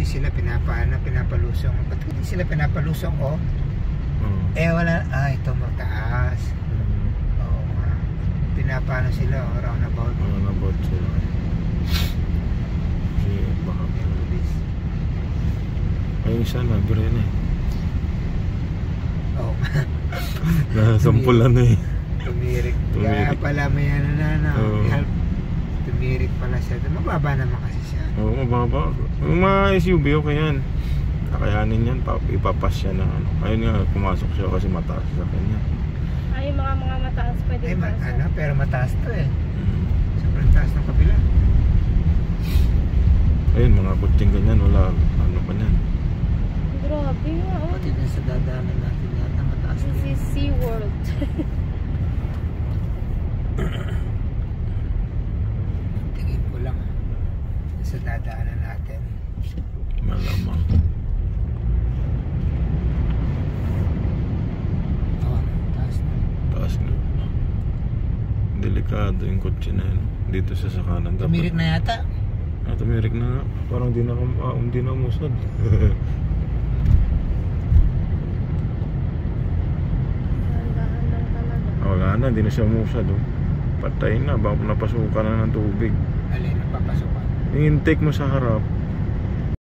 hindi sila pinapalusong. Ba't hindi sila pinapalusong ko? Eh wala, ito mataas. Oo nga. Pinapano sila, roundabout. Roundabout sila. Baka ay isa na, Bren eh. Oo. Nasampulan na eh. Tumirik. Kaya pala may ano na, help. Tumirik pala siya. Mababa naman kasi siya. Oo, mababa. Yung mga SUV, okay yan. Kakayanin yan, ipapas siya na ano. Ayun nga, pumasok siya kasi mataas sa kanya. Ay, mga mataas pwede pasok. Pero mataas to eh. Sobrang taas ng kabila. Ayun, mga kutsing ganyan, wala ano pa yan. Grabe nga. Pati din sa dadaanan natin yata mataas. This is SeaWorld. Tingin ko lang sa dadaanan natin. Malamang. Taas na. Taas na. Delikado yung kotse na yun. Dito sa sakanan. Tumirik na yata. Tumirik na nga. Parang di na umusad. Dahan-dahan lang talaga. Wala na, di na siya umusad. Patay na, baka napasukan na ng tubig. Alin ang papasukan? Yung intake mo sa harap,